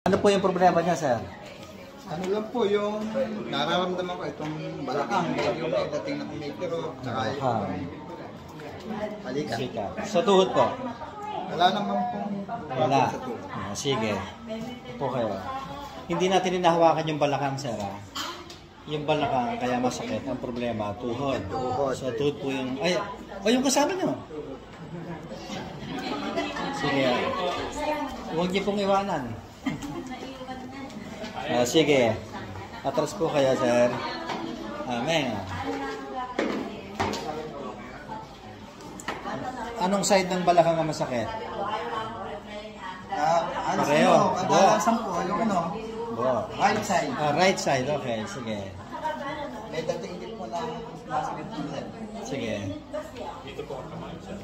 Ano po yung problema niya, sir? Ano lang po yung nararamdaman ko itong balakang, yung may dating na kumikiro, tsaka yung halika. Sa tuhod po? Wala naman pong Wala. sa tuhod. Sige. Po kayo. Hindi natin hinahawakan yung balakang, sir. Yung balakang, kaya masakit. Ang problema, tuhod. So, tuhod po yung... Ay, yung kasama nyo. Sige. Huwag niyo pong iwanan. Sige. Atras po kayo, sir. Amen. Anong side ng balakang ang masakit? Pareho. Kadalasan po, yung ano, right side. Right side, okay. Sige. May dating din po na masakit po sir. Sige. Dito po ang kamay siya.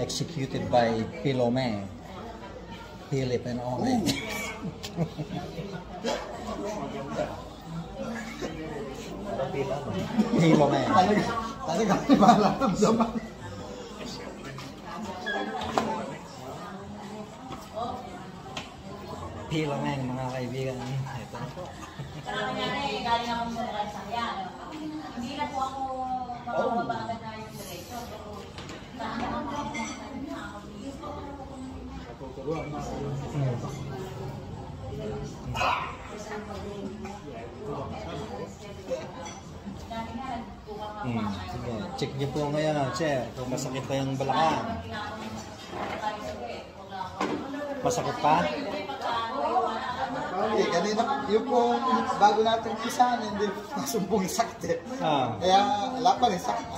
Executed by Pilome. Philip and Ome. Pilome. Talaga may mararamdaman. Pilome, mga kaibigan. Ito na po. Galing ako sa Rasaya. Hindi na po ako makakabagad na yung diretso. Sige. Check niyo po ngayon, sir, kung masakit pa yung balakang. Masakit pa? Okay, kanina, yung pong bago natin pisahan, hindi nasumpong sakit eh. Kaya wala pa rin sakit.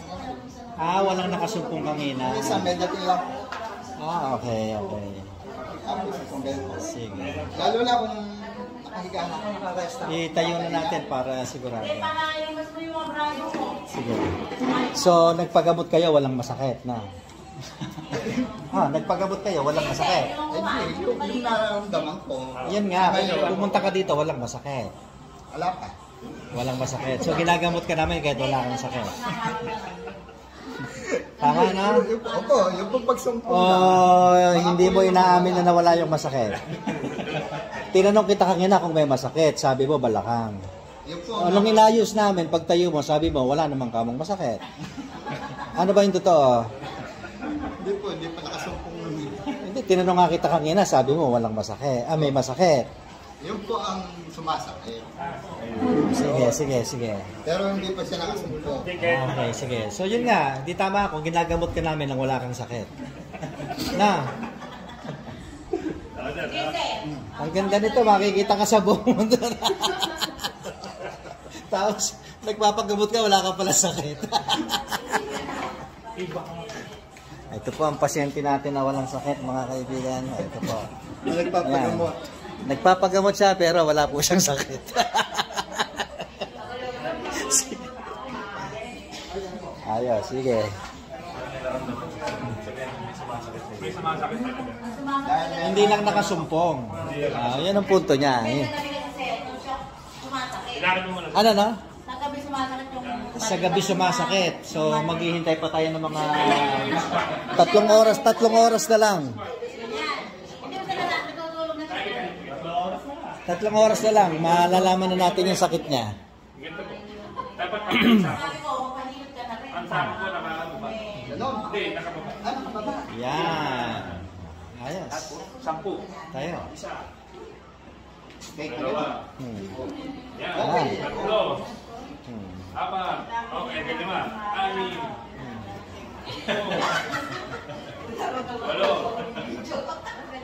Walang nakasumpong kanina. Isa, may dating lang. Okay. Sige. Lalo na kung nakahiga na naka-rest na. Itayo na natin para sigurado. Sige. So, nagpagamot kayo, walang masakit na. Nagpagamot kayo, walang masakit. Hindi, yung nararamdaman ko. Yan nga, pumunta ka dito, walang masakit. Wala pa. Walang masakit. So, ginagamot ka namin kahit wala kang sakit. Tama na? Opo, yung pong pagsumpong Hindi mo inaamin na nawala yung masakit. Tinanong kita kanina kung may masakit. Sabi mo, balakang. Anong inayos namin, pagtayo mo, sabi mo, wala namang kamong masakit. Ano ba yung totoo? Hindi pa nakasumpong. Hindi, tinanong nga kita kanina, sabi mo, walang masakit. May masakit. Yung po ang sumasakit. Sige. Pero hindi pa siya nakasumpong. Okay, sige. So yun nga, di tama ako, ginagamot ka namin nang wala kang sakit. Na? Ang ganda nito, makikita ka sa buong mundo. Tapos, nagpapagamot ka, wala ka pala sakit. Ito po ang pasyente natin na walang sakit, mga kaibigan. Ito po. Nagpapagamot. Nagpapagamot siya, pero wala po siyang sakit. Ayos, sige. Hindi lang nakasumpong. Yan ang punto niya. Ano na? Sa gabi sumasakit. So maghihintay pa tayo ng mga 3 oras na lang. 3 oras na lang, malalaman na natin yung sakit niya. Dapat ang sabi ko nakakababa. Hindi, nakababa. Yan. Ayos. 10. Tayo. Isa. Cake Dalawa. Yan. Ayan. 3. 4. Okay, 5. 6.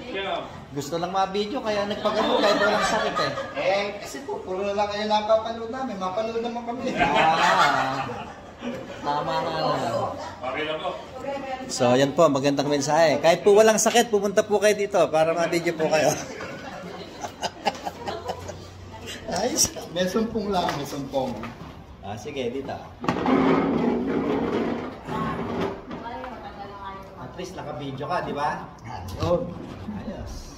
7. Gusto lang ma-video kaya nagpagamot kahit walang sakit eh. Kasi po, puro na lang kayo napapanood namin. Mapanood naman kami. Tama na. Okay lang po. So, yan po, magandang mensahe. Kahit po walang sakit, pumunta po kayo dito para ma-video po kayo. Ayos. May sumpong lang, may sumpong. Sige, dito. At least naka-video ka, di ba? Oh. Ayos.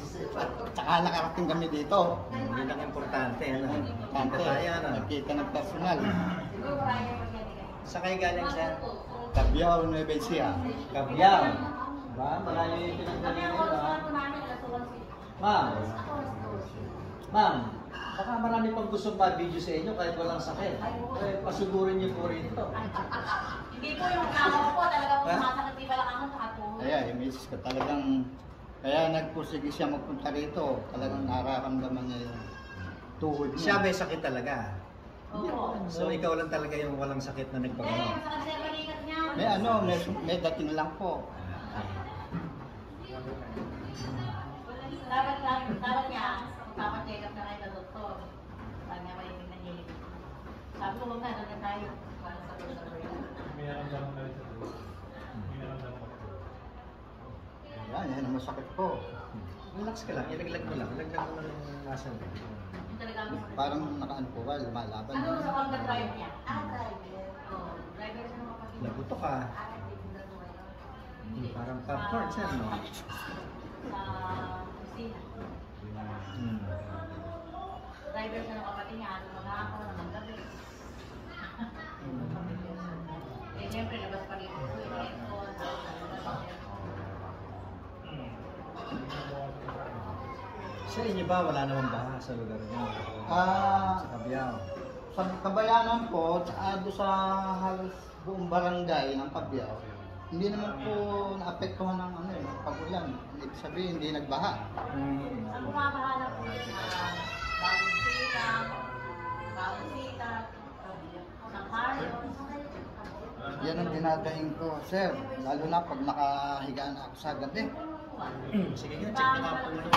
Tsaka nakarating kami dito. Yun ang importante, ano? Tante, Tayo, ano? nagkita ng personal. Sa kayo galing sa Tabiao, Nueva Ecija. Cabiao. Ba? Malayo yung pinagdali nyo, ha? Ma'am. Ma'am. Baka marami pang gustong ma-video sa inyo kahit walang sakit. Eh, pasugurin niyo po rito. Hindi po yung kama ko talaga po sumasakit di pala kamo sa ato. Kaya, yung misis ko talagang, kaya nagpursige siya magpunta rito. Talagang nararamdaman niya yung tuhod niya. Siya may sakit talaga. Oo. So ikaw lang talaga yung walang sakit na Eh, nagpagawa. masakit sa balikat niya. May ano, may dating lang po. Dapat niya, papacheck up na kayo sa doktor. Sabi niya malimig na hilig. Sabi ko, huwag na, doon na tayo. Para sa doktor. Yan, yan ang masakit po. Relax ka lang, ilaglag mo lang. Ilaglag mo lang yung muscle. Yung talaga ang masakit. Parang nakaan po ba, lumalaban. Ano sa pag-drive niya? Driver. Oo, driver sa mga kapatid. Nabuto ka. Parang popcorn siya, no? Sa kusina. Hmm. Driver sa mga kapatid niya, ano mag-ako, mag-gabi. Eh, siyempre, labas pa rin po yung aircon. Sa inyo ba, wala namang baha sa lugar niyo? Ah, Sa Cabiao. sa Kabayanan po, tsaka doon sa halos buong barangay ng Cabiao, hindi naman po naapektuhan ng ano eh, pag-ulan. Ibig sabihin, hindi nagbaha. Ang bumabahala po yun, bagong sita, San Carlos. Yan ang dinadaing ko, sir. Lalo na pag nakahiga na ako sa gabi. Sige nga, check na nga po muna.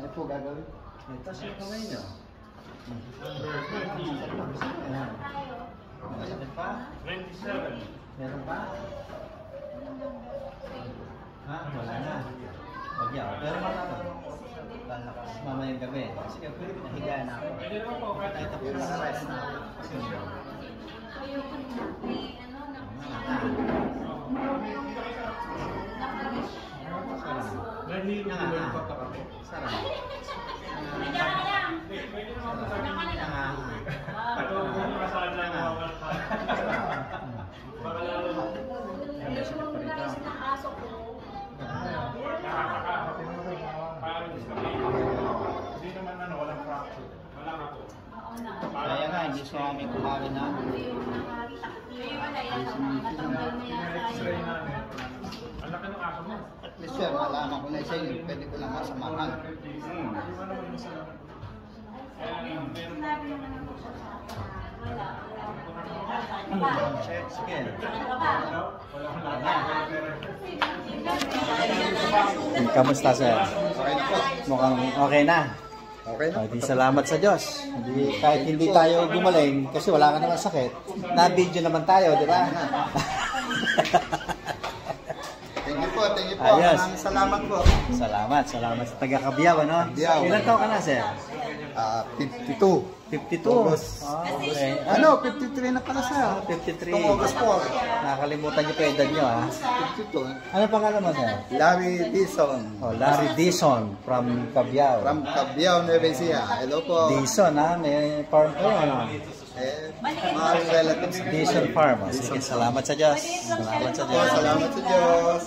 Ano po gagawin? Ito, sino kamay niyo? Masakit pa? 27. Meron pa? Ha? Wala na. Wag niya. Pero malakas mamayang gabi. Sige, pwede nahiga na ako. Pwede naman po, kahit Kahit ako naka-rest na ako. Kasi Dahil hindi ko yung pagkakape. sarap. Nandiyan ka lang. Pwede naman po Nandiyan ka lang. Ito, kung nakasaan lang mga baka lalo Ng aso ko. nakakakapin mo rin. Parang discipline. Hindi naman ano, walang fracture. Wala nga po. Kaya nga, hindi sa amin kumain na. X-ray namin. Ang laki ng aso mo. At least sir, malaman ko na sa inyo, pwede ko lang masamahan. Sige. Kamusta, sir? Okay na po. Mukhang okay na. Okay na. Di salamat sa Diyos. Kahit hindi tayo gumaling, kasi wala ka naman sakit, na-video naman tayo, di ba? Thank you po, thank you po. Ayos. Maraming salamat po. Salamat sa taga-Cabiao, ano? Cabiao. Ilan taon ka na, sir? 52. 52. August. Okay. Ano, 53 na pala sir. 53. Itong August po. Nakakalimutan niyo pa yung edad niyo, ha? 52. Ano pangalan mo, sir? Larry Dison. Oh, Larry Dison from Cabiao. From Cabiao, Nueva Ecija. Hello po. Dison, ha? May farm kayo, ano? Mga relatives. Dison Farm. Sige, salamat sa Diyos. Salamat sa Diyos. Salamat sa Diyos.